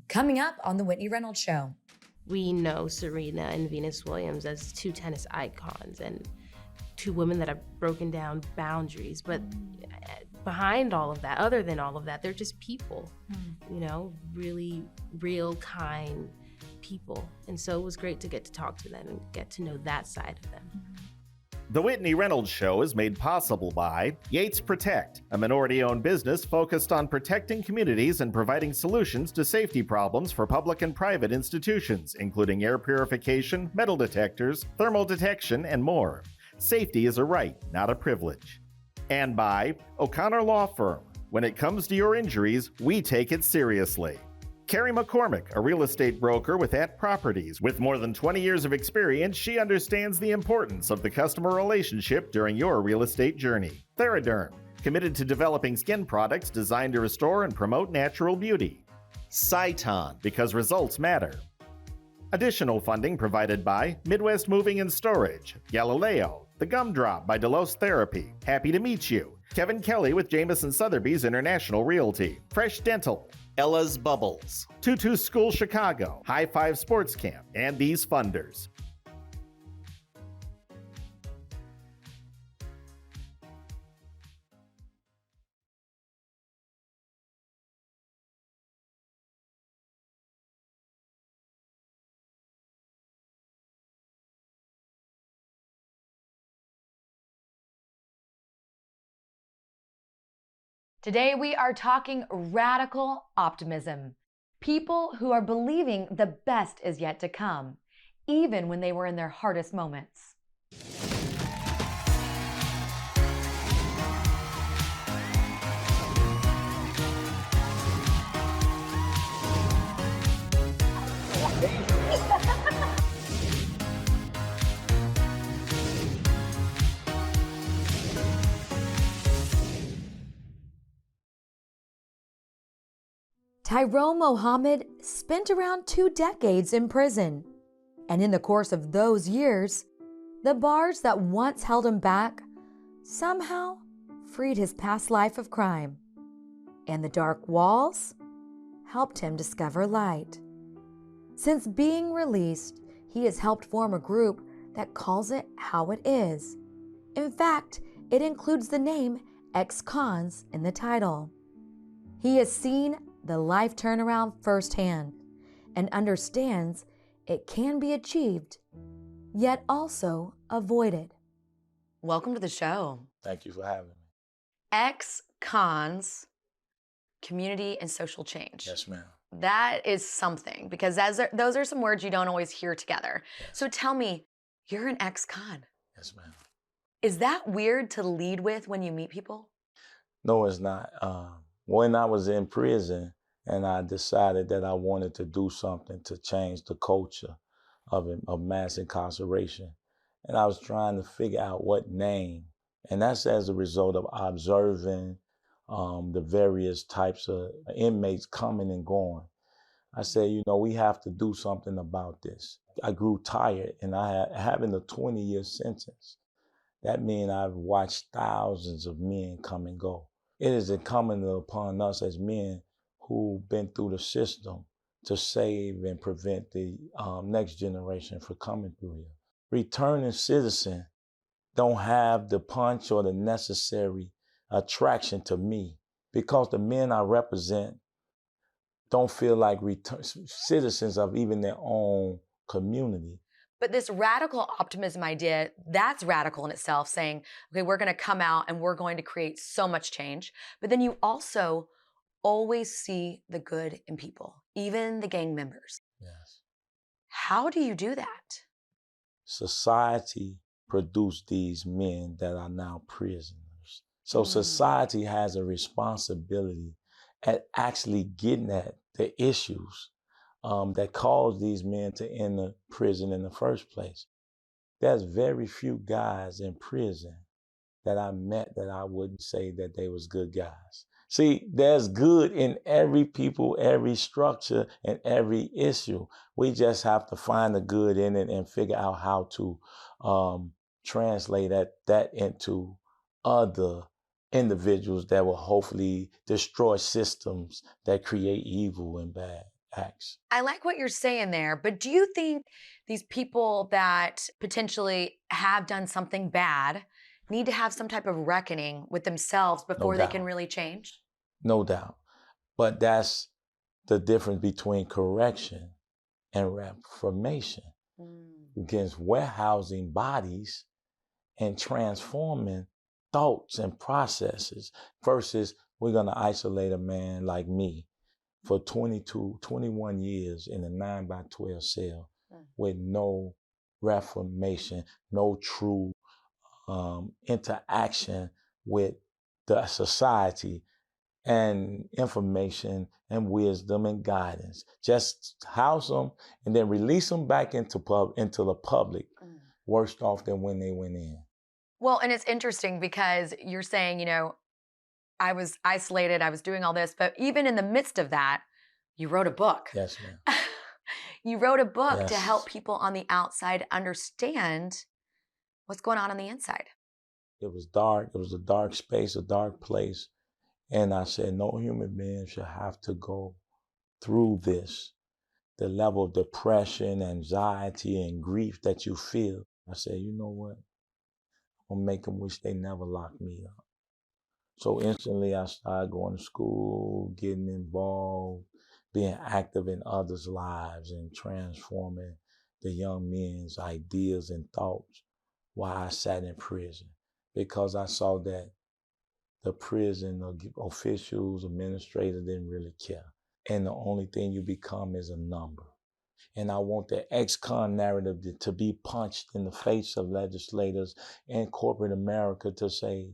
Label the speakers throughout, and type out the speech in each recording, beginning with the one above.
Speaker 1: Coming up on The Whitney Reynolds Show.
Speaker 2: We know Serena and Venus Williams as two tennis icons and two women that have broken down boundaries. But behind all of that, other than all of that, they're just people, you know, really real, kind people. And so it was great to get to talk to them and get to know that side of them.
Speaker 3: The Whitney Reynolds Show is made possible by Yates Protect, a minority-owned business focused on protecting communities and providing solutions to safety problems for public and private institutions, including air purification, metal detectors, thermal detection, and more. Safety is a right, not a privilege. And by O'Connor Law Firm. When it comes to your injuries, we take it seriously. Carrie McCormick, a real estate broker with At Properties. With more than 20 years of experience, she understands the importance of the customer relationship during your real estate journey. Theraderm, committed to developing skin products designed to restore and promote natural beauty. Cyton, because results matter. Additional funding provided by Midwest Moving and Storage, Galileo, The Gumdrop by Delos Therapy, Happy to Meet You, Kevin Kelly with Jameson Sotheby's International Realty, Fresh Dental, Ella's Bubbles, Tutu School Chicago, High Five Sports Camp, and these funders.
Speaker 1: Today we are talking radical optimism. People who are believing the best is yet to come, even when they were in their hardest moments. Tyrone Mahammad spent around 2 decades in prison. And in the course of those years, the bars that once held him back somehow freed his past life of crime. And the dark walls helped him discover light. Since being released, he has helped form a group that calls it how it is. In fact, it includes the name ex-cons in the title. He has seen the life turnaround firsthand and understands it can be achieved, yet also avoided. Welcome to the show.
Speaker 4: Thank you for having me.
Speaker 1: Ex-cons, community and social change.
Speaker 4: Yes, ma'am.
Speaker 1: That is something, because those are some words you don't always hear together. Yes. So tell me, you're an ex-con.
Speaker 4: Yes, ma'am.
Speaker 1: Is that weird to lead with when you meet people?
Speaker 4: No, it's not. When I was in prison and I decided that I wanted to do something to change the culture of mass incarceration, and I was trying to figure out what name, and that's as a result of observing the various types of inmates coming and going. I said, you know, we have to do something about this. I grew tired, and having a 20-year sentence, that means I've watched thousands of men come and go. It is incumbent upon us as men who've been through the system to save and prevent the next generation from coming through here. Returning citizens don't have the punch or the necessary attraction to me because the men I represent don't feel like citizens of even their own community.
Speaker 1: But this radical optimism idea, that's radical in itself, saying, okay, we're going to come out and we're going to create so much change. But then you also always see the good in people, even the gang members.
Speaker 4: Yes.
Speaker 1: How do you do that?
Speaker 4: Society produced these men that are now prisoners. So society has a responsibility at actually getting at the issues that caused these men to enter prison in the first place. There's very few guys in prison that I met that I wouldn't say that they was good guys. See, there's good in every people, every structure, and every issue. We just have to find the good in it and figure out how to translate that into other individuals that will hopefully destroy systems that create evil and bad acts.
Speaker 1: I like what you're saying there, but do you think these people that potentially have done something bad need to have some type of reckoning with themselves before they can
Speaker 4: doubt.
Speaker 1: really change?
Speaker 4: No doubt. But that's the difference between correction and reformation. Against warehousing bodies and transforming thoughts and processes versus we're going to isolate a man like me for 22, 21 years in a 9x12 cell with no reformation, no true interaction with the society and information and wisdom and guidance. Just house them and then release them back into the public, worse off than when they went in.
Speaker 1: Well, and it's interesting because you're saying, I was isolated, I was doing all this, but even in the midst of that, you wrote a book.
Speaker 4: Yes, ma'am.
Speaker 1: You wrote a book to
Speaker 4: Yes.
Speaker 1: help people on the outside understand what's going on the inside.
Speaker 4: It was dark. It was a dark space, a dark place. And I said, no human being should have to go through this. The level of depression, anxiety, and grief that you feel. I said, you know what? I'm gonna make them wish they never locked me up. So instantly I started going to school, getting involved, being active in others' lives and transforming the young men's ideas and thoughts while I sat in prison. Because I saw that the prison officials, administrators didn't really care. And the only thing you become is a number. And I want the ex-con narrative to be punched in the face of legislators and corporate America to say,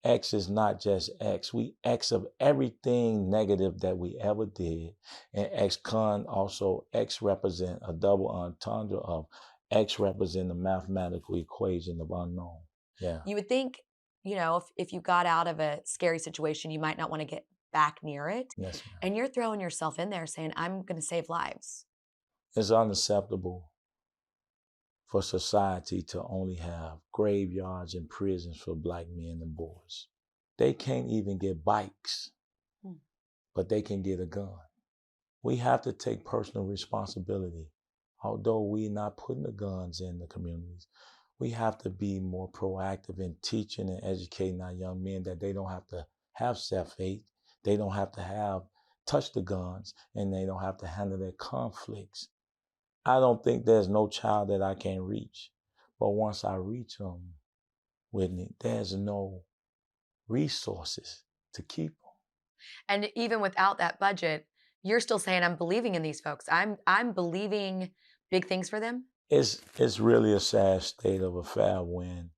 Speaker 4: X is not just X. We X of everything negative that we ever did. And ex-con also, X represent a double entendre of X represent the mathematical equation of unknown. Yeah.
Speaker 1: You would think, if you got out of a scary situation, you might not want to get back near it.
Speaker 4: Yes, ma'am.
Speaker 1: And you're throwing yourself in there saying, I'm going to save lives.
Speaker 4: It's unacceptable for society to only have graveyards and prisons for black men and boys. They can't even get bikes, but they can get a gun. We have to take personal responsibility. Although we're not putting the guns in the communities, we have to be more proactive in teaching and educating our young men that they don't have to have self-hate, they don't have to touch the guns, and they don't have to handle their conflicts. I don't think there's no child that I can't reach. But once I reach them, Whitney, there's no resources to keep them.
Speaker 1: And even without that budget, you're still saying, I'm believing in these folks. I'm believing big things for them.
Speaker 4: It's really a sad state of affair when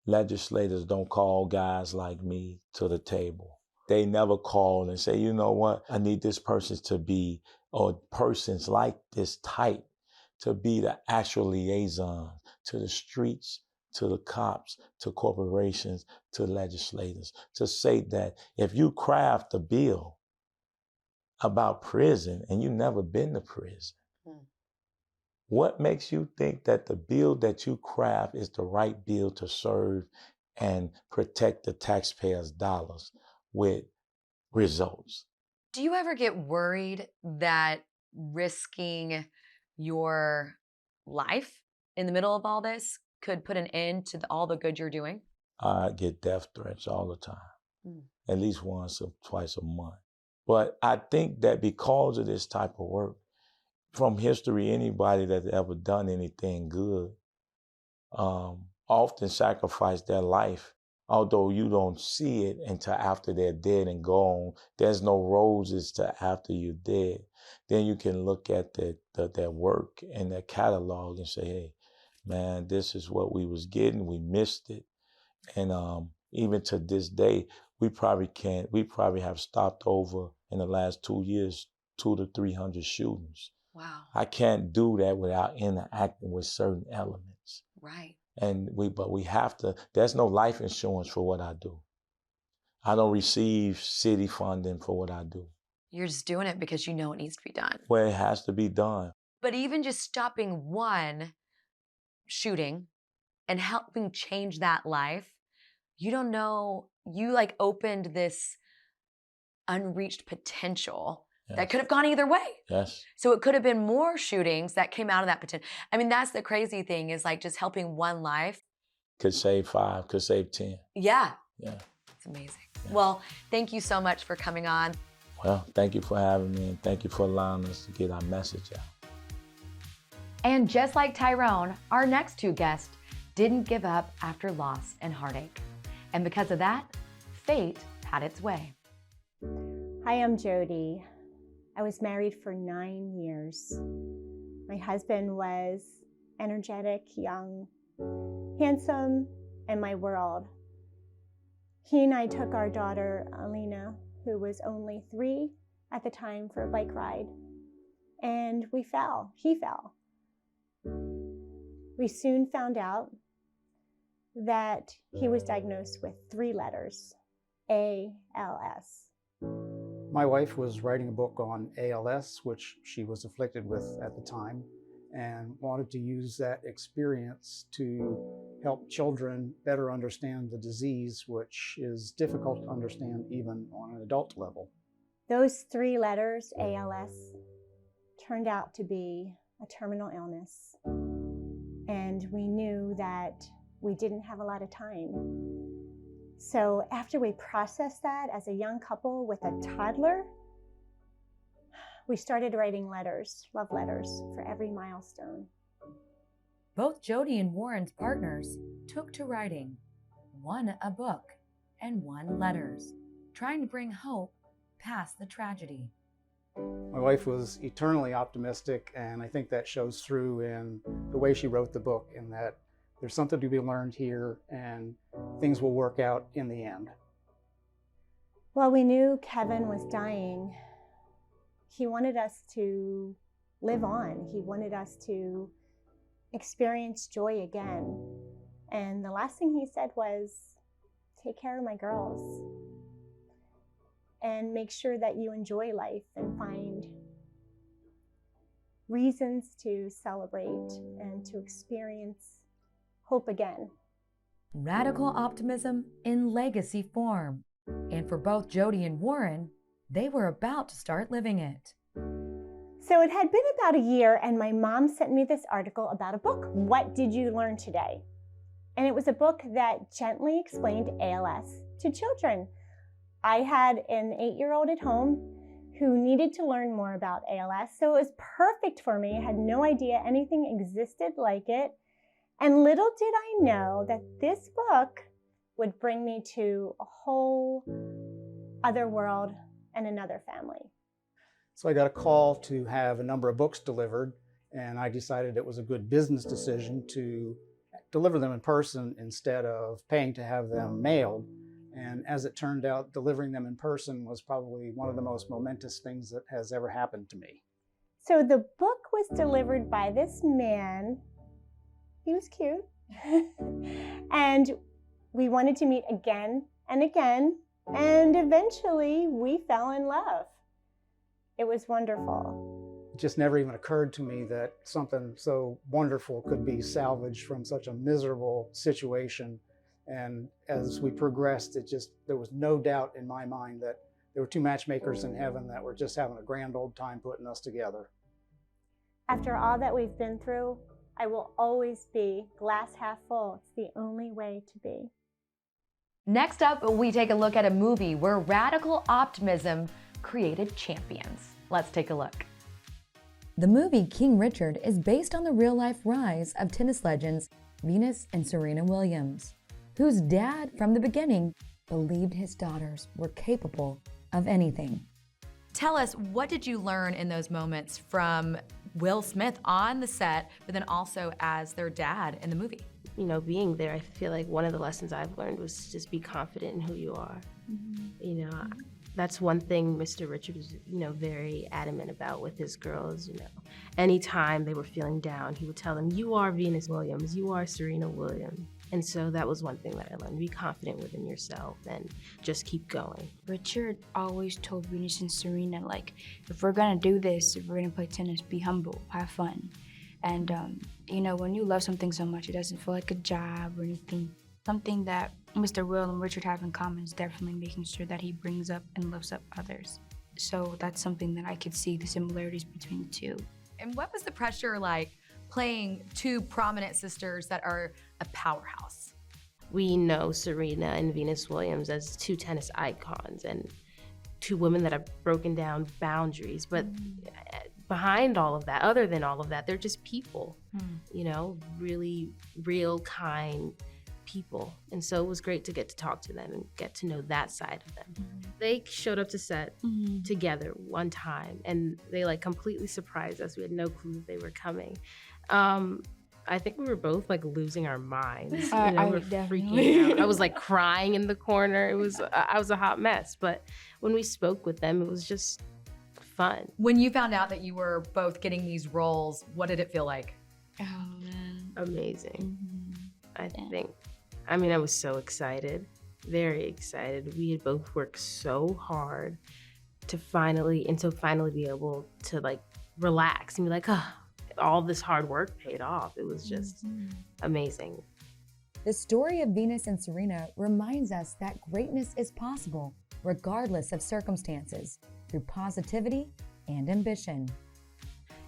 Speaker 4: legislators don't call guys like me to the table. They never call and say, you know what, I need this person to be, or persons like this type, to be the actual liaison to the streets, to the cops, to corporations, to legislators, to say that if you craft a bill about prison and you've never been to prison, what makes you think that the bill that you craft is the right bill to serve and protect the taxpayers' dollars with results?
Speaker 1: Do you ever get worried that risking your life in the middle of all this could put an end to all the good you're doing?
Speaker 4: I get death threats all the time, at least once or twice a month. But I think that because of this type of work, from history, anybody that's ever done anything good often sacrificed their life. Although you don't see it until after they're dead and gone. There's no roses till after you're dead. Then you can look at their work and their catalog and say, hey, man, this is what we was getting. We missed it. And even to this day, we probably have stopped over in the last 2 years, 200 to 300 shootings.
Speaker 1: Wow.
Speaker 4: I can't do that without interacting with certain elements.
Speaker 1: Right.
Speaker 4: But we have to, there's no life insurance for what I do. I don't receive city funding for what I do.
Speaker 1: You're just doing it because you know it needs to be done.
Speaker 4: Well, it has to be done.
Speaker 1: But even just stopping one shooting and helping change that life, you don't know, you opened this unreached potential that could have gone either way.
Speaker 4: Yes.
Speaker 1: So it could have been more shootings that came out of that potential. I mean, that's the crazy thing is like just helping one life.
Speaker 4: Could save 5, could save 10.
Speaker 1: Yeah.
Speaker 4: Yeah.
Speaker 1: It's amazing. Yeah. Well, thank you so much for coming on.
Speaker 4: Well, thank you for having me, and thank you for allowing us to get our message out.
Speaker 1: And just like Tyrone, our next 2 guests didn't give up after loss and heartache. And because of that, fate had its way.
Speaker 5: Hi, I'm Jody. I was married for 9 years. My husband was energetic, young, handsome, and my world. He and I took our daughter, Alina, who was only 3 at the time, for a bike ride. And we fell. He fell. We soon found out that he was diagnosed with 3 letters, ALS.
Speaker 6: My wife was writing a book on ALS, which she was afflicted with at the time, and wanted to use that experience to help children better understand the disease, which is difficult to understand even on an adult level.
Speaker 5: Those 3 letters, ALS, turned out to be a terminal illness. And we knew that we didn't have a lot of time. So after we processed that as a young couple with a toddler, we started writing letters, love letters, for every milestone.
Speaker 1: Both Jody and Warren's partners took to writing, one a book and one letters, trying to bring hope past the tragedy.
Speaker 6: My wife was eternally optimistic, and I think that shows through in the way she wrote the book, in that there's something to be learned here and things will work out in the end.
Speaker 5: Well, we knew Kevin was dying. He wanted us to live on. He wanted us to experience joy again. And the last thing he said was, take care of my girls and make sure that you enjoy life and find reasons to celebrate and to experience hope again.
Speaker 1: Radical optimism in legacy form. And for both Jody and Warren, they were about to start living it.
Speaker 5: So it had been about a year, and my mom sent me this article about a book. What did you learn today? And it was a book that gently explained ALS to children. I had an 8-year-old at home who needed to learn more about ALS, so it was perfect for me. I had no idea anything existed like it. And little did I know that this book would bring me to a whole other world and another family.
Speaker 6: So I got a call to have a number of books delivered, and I decided it was a good business decision to deliver them in person instead of paying to have them mailed. And as it turned out, delivering them in person was probably one of the most momentous things that has ever happened to me.
Speaker 5: So the book was delivered by this man. He was cute. And we wanted to meet again and again. And eventually we fell in love. It was wonderful.
Speaker 6: It just never even occurred to me that something so wonderful could be salvaged from such a miserable situation. And as we progressed, there was no doubt in my mind that there were 2 matchmakers in heaven that were just having a grand old time putting us together.
Speaker 5: After all that we've been through, I will always be glass half full. It's the only way to be.
Speaker 1: Next up, we take a look at a movie where radical optimism created champions. Let's take a look. The movie King Richard is based on the real-life rise of tennis legends Venus and Serena Williams, whose dad from the beginning believed his daughters were capable of anything. Tell us, what did you learn in those moments from Will Smith on the set, but then also as their dad in the movie?
Speaker 2: You know, being there, I feel like one of the lessons I've learned was just be confident in who you are. Mm-hmm. You know, that's one thing Mr. Richard was, very adamant about with his girls. Anytime they were feeling down, he would tell them, you are Venus Williams, you are Serena Williams. And so that was one thing that I learned. Be confident within yourself and just keep going.
Speaker 7: Richard always told Venus and Serena, if we're gonna do this, if we're gonna play tennis, be humble, have fun. And, when you love something so much, it doesn't feel like a job or anything. Something that Mr. Will and Richard have in common is definitely making sure that he brings up and lifts up others. So that's something that I could see the similarities between the two.
Speaker 1: And what was the pressure like playing two prominent sisters that are a powerhouse?
Speaker 2: We know Serena and Venus Williams as two tennis icons and two women that have broken down boundaries. But behind all of that, other than all of that, they're just people, you know, really real, kind people. And so it was great to get to talk to them and get to know that side of them. They showed up to set together one time, and they like completely surprised us. We had no clue that they were coming. I think we were both like losing our minds. You know,
Speaker 7: I
Speaker 2: we're
Speaker 7: definitely.
Speaker 2: freaking out. I was like crying in the corner. I was a hot mess. But when we spoke with them, it was just fun.
Speaker 1: When you found out that you were both getting these roles, what did it feel like?
Speaker 7: Oh man.
Speaker 2: Amazing. I mean, I was so excited, very excited. We had both worked so hard to finally be able to like relax and be like, oh, all this hard work paid off. It was just amazing.
Speaker 1: The story of Venus and Serena reminds us that greatness is possible, regardless of circumstances, through positivity and ambition.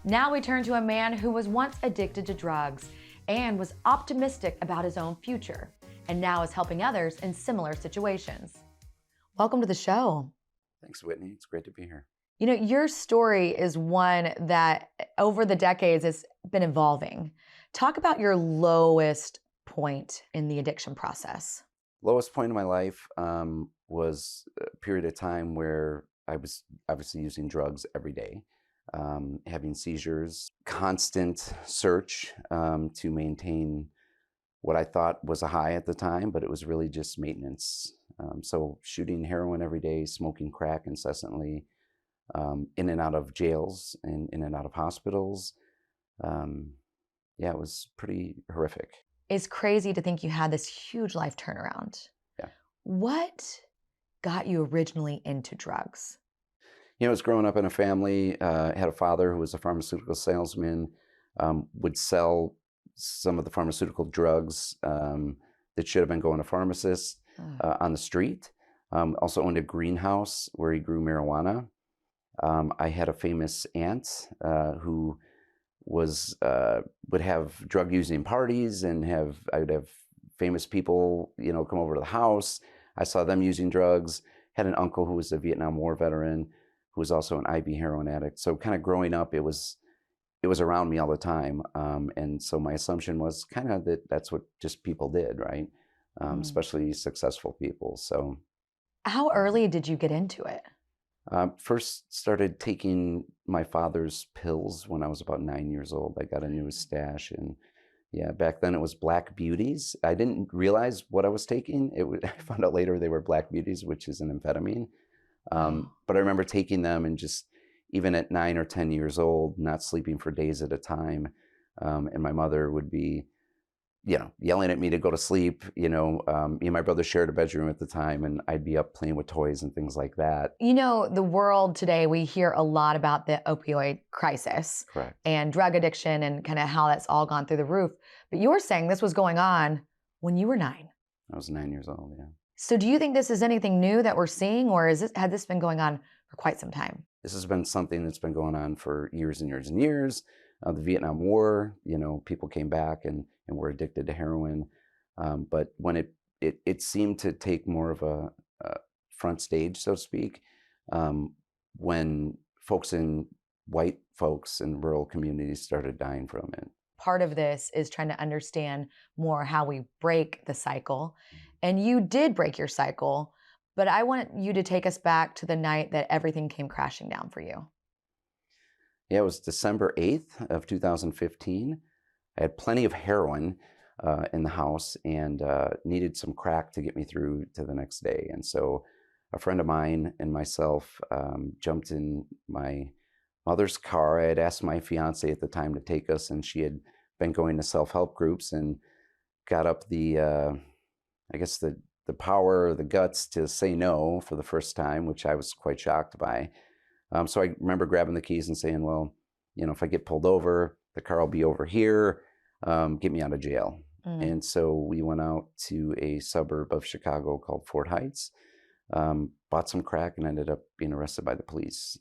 Speaker 1: Now we turn to a man who was once addicted to drugs and was optimistic about his own future, and now is helping others in similar situations. Welcome to the show.
Speaker 8: Thanks, Whitney. It's great to be here.
Speaker 1: You know, your story is one that over the decades has been evolving. Talk about your lowest point in the addiction process.
Speaker 8: Lowest point in my life was a period of time where I was obviously using drugs every day, having seizures, constant search to maintain what I thought was a high at the time, but it was really just maintenance. So shooting heroin every day, smoking crack incessantly, in and out of jails and in and out of hospitals. Yeah, it was pretty horrific.
Speaker 1: It's crazy to think you had this huge life turnaround.
Speaker 8: Yeah.
Speaker 1: What got you originally into drugs?
Speaker 8: You know, I was growing up in a family, had a father who was a pharmaceutical salesman, would sell some of the pharmaceutical drugs that should have been going to pharmacists on the street. Also owned a greenhouse where he grew marijuana. I had a famous aunt who would have drug using parties, and I would have famous people, you know, come over to the house. I saw them using drugs. Had an uncle who was a Vietnam War veteran who was also an IV heroin addict. So kind of growing up, it was around me all the time. And so my assumption was kind of that that's what just people did, right? Especially successful people. So
Speaker 1: how early did you get into it?
Speaker 8: First started taking my father's pills when I was about 9 years old. I got into his stash, and yeah, back then it was Black Beauties. I didn't realize what I was taking. I found out later they were Black Beauties, which is an amphetamine. But I remember taking them, and just even at 9 or 10 years old, not sleeping for days at a time. And my mother would be, you know, yelling at me to go to sleep. You know, me and my brother shared a bedroom at the time, and I'd be up playing with toys and things like that.
Speaker 1: You know, the world today, we hear a lot about the opioid crisis.
Speaker 8: Correct.
Speaker 1: And drug addiction and kind of how that's all gone through the roof. But you were saying this was going on when you were 9.
Speaker 8: I was 9 years old, yeah.
Speaker 1: So do you think this is anything new that we're seeing, or had this been going on for quite some time?
Speaker 8: This has been something that's been going on for years and years and years. The Vietnam War, you know, people came back and were addicted to heroin. But when it seemed to take more of a front stage, so to speak, when white folks in rural communities started dying from it.
Speaker 1: Part of this is trying to understand more how we break the cycle. And you did break your cycle, but I want you to take us back to the night that everything came crashing down for you.
Speaker 8: Yeah, it was December 8th of 2015. I had plenty of heroin in the house, and needed some crack to get me through to the next day. And so a friend of mine and myself jumped in my mother's car. I had asked my fiance at the time to take us, and she had been going to self-help groups and got up the power, the guts to say no for the first time, which I was quite shocked by. So I remember grabbing the keys and saying, well, you know, if I get pulled over, the car will be over here, get me out of jail. And so we went out to a suburb of Chicago called Fort Heights. bought some crack and ended up being arrested by the police.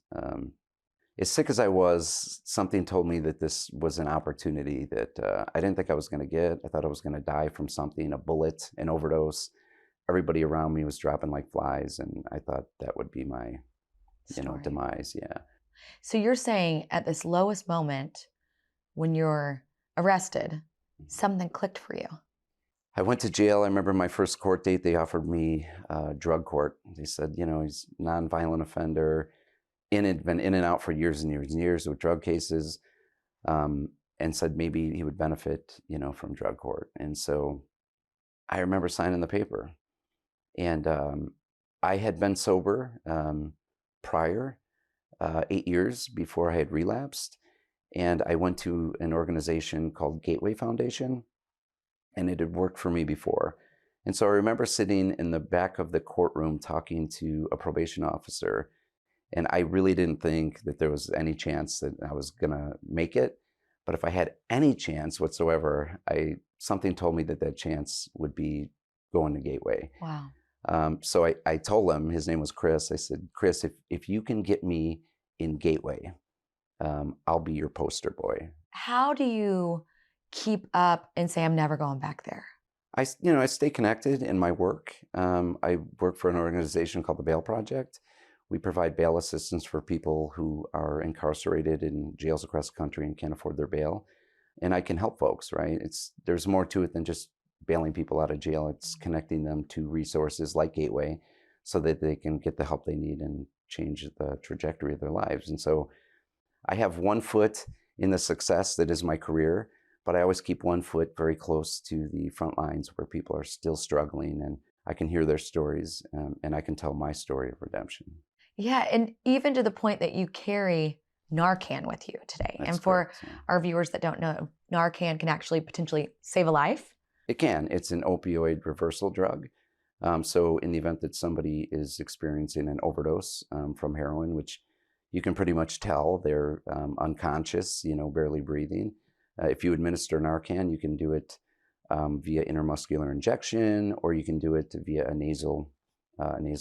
Speaker 8: As sick as I was, something told me that this was an opportunity that I didn't think I was going to get. I thought I was going to die from something, a bullet, an overdose. Everybody around me was dropping like flies, and I thought that would be my, demise. Yeah.
Speaker 1: So you're saying at this lowest moment, when you're arrested, something clicked for you.
Speaker 8: I went to jail. I remember my first court date, they offered me drug court. They said, he's a nonviolent offender, been in and out for years and years and years with drug cases, and said maybe he would benefit, from drug court. And so I remember signing the paper. And I had been sober prior, 8 years before I had relapsed. And I went to an organization called Gateway Foundation, and it had worked for me before. And so I remember sitting in the back of the courtroom talking to a probation officer, and I really didn't think that there was any chance that I was gonna make it. But if I had any chance whatsoever, something told me that chance would be going to Gateway.
Speaker 1: Wow.
Speaker 8: So I told him, his name was Chris, I said, Chris, if you can get me in Gateway, I'll be your poster boy.
Speaker 1: How do you keep up and say, I'm never going back there?
Speaker 8: I stay connected in my work. I work for an organization called the Bail Project. We provide bail assistance for people who are incarcerated in jails across the country and can't afford their bail. And I can help folks, right? There's more to it than just bailing people out of jail. It's connecting them to resources like Gateway so that they can get the help they need and change the trajectory of their lives. And so I have one foot in the success that is my career, but I always keep one foot very close to the front lines where people are still struggling, and I can hear their stories, and I can tell my story of redemption.
Speaker 1: Yeah, and even to the point that you carry Narcan with you today.
Speaker 8: That's
Speaker 1: and for
Speaker 8: correct, yeah.
Speaker 1: our viewers that don't know, Narcan can actually potentially save a life.
Speaker 8: It can. It's an opioid reversal drug. So in the event that somebody is experiencing an overdose from heroin, which you can pretty much tell they're unconscious, barely breathing. If you administer Narcan, you can do it via intramuscular injection, or you can do it via a nasal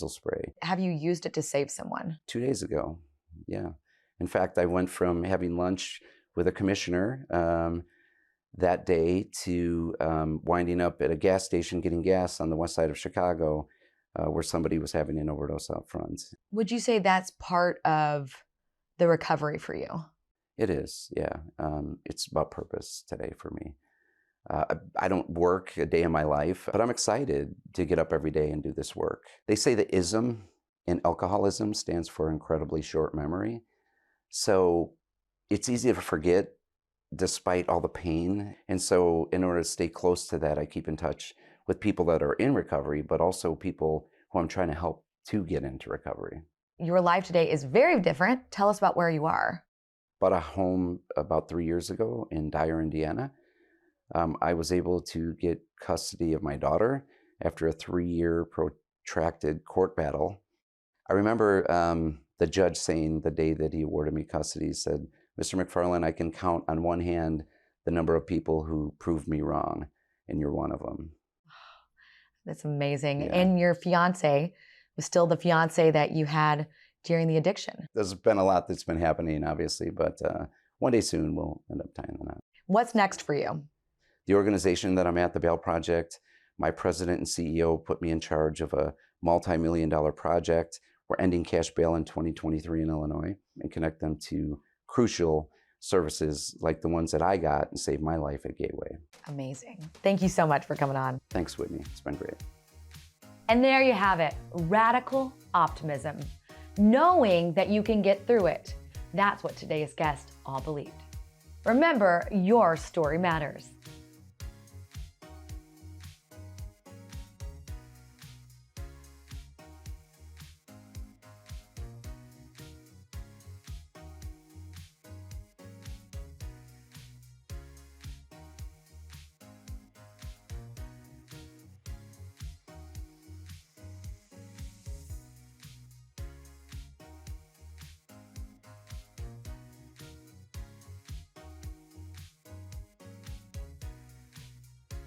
Speaker 8: spray.
Speaker 1: Have you used it to save someone?
Speaker 8: 2 days ago, yeah. In fact, I went from having lunch with a commissioner that day to winding up at a gas station getting gas on the west side of Chicago, where somebody was having an overdose out front.
Speaker 1: Would you say that's part of the recovery for you?
Speaker 8: It is, yeah. It's about purpose today for me. I don't work a day in my life, but I'm excited to get up every day and do this work. They say the ISM in alcoholism stands for incredibly short memory. So it's easy to forget despite all the pain. And so in order to stay close to that, I keep in touch with people that are in recovery, but also people who I'm trying to help to get into recovery.
Speaker 1: Your life today is very different. Tell us about where you are.
Speaker 8: Bought a home about 3 years ago in Dyer, Indiana. I was able to get custody of my daughter after a 3-year protracted court battle. I remember the judge saying the day that he awarded me custody, he said, Mr. McFarland, I can count on one hand the number of people who proved me wrong, and you're one of them.
Speaker 1: That's amazing.
Speaker 8: Yeah.
Speaker 1: And your fiance was still the fiance that you had during the addiction.
Speaker 8: There's been a lot that's been happening, obviously, but one day soon we'll end up tying the knot.
Speaker 1: What's next for you?
Speaker 8: The organization that I'm at, the Bail Project, my president and CEO put me in charge of a multi-million-dollar project. We're ending cash bail in 2023 in Illinois and connect them to crucial services like the ones that I got and saved my life at Gateway.
Speaker 1: Amazing. Thank you so much for coming on.
Speaker 8: Thanks, Whitney. It's been great.
Speaker 1: And there you have it, radical optimism. Knowing that you can get through it. That's what today's guest all believed. Remember, your story matters.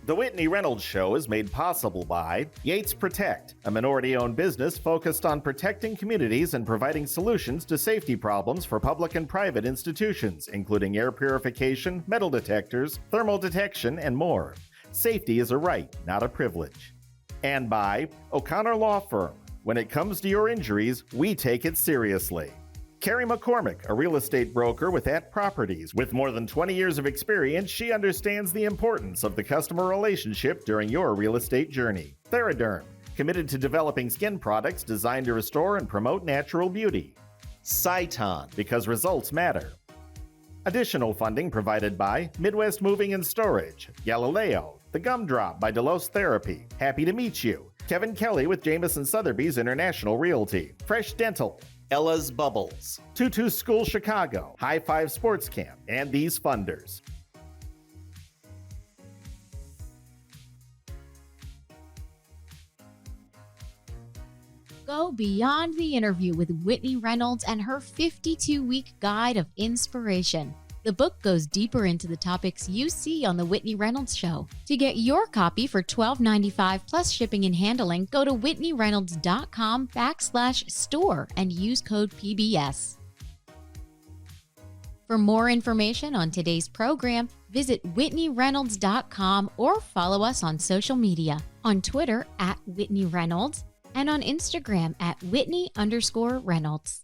Speaker 3: The Whitney Reynolds Show is made possible by Yates Protect, a minority-owned business focused on protecting communities and providing solutions to safety problems for public and private institutions, including air purification, metal detectors, thermal detection, and more. Safety is a right, not a privilege. And by O'Connor Law Firm. When it comes to your injuries, we take it seriously. Carrie McCormick, a real estate broker with Ant Properties. With more than 20 years of experience, she understands the importance of the customer relationship during your real estate journey. Theraderm, committed to developing skin products designed to restore and promote natural beauty. Sciton, because results matter. Additional funding provided by Midwest Moving and Storage, Galileo, The Gumdrop by Delos Therapy, Happy to Meet You, Kevin Kelly with Jameson Sotheby's International Realty, Fresh Dental, Ella's Bubbles, Tutu School Chicago, High Five Sports Camp, and these funders.
Speaker 9: Go beyond the interview with Whitney Reynolds and her 52-week guide of inspiration. The book goes deeper into the topics you see on The Whitney Reynolds Show. To get your copy for $12.95 plus shipping and handling, go to whitneyreynolds.com/store and use code PBS. For more information on today's program, visit whitneyreynolds.com or follow us on social media. On Twitter @Whitney Reynolds and on Instagram @Whitney_Reynolds.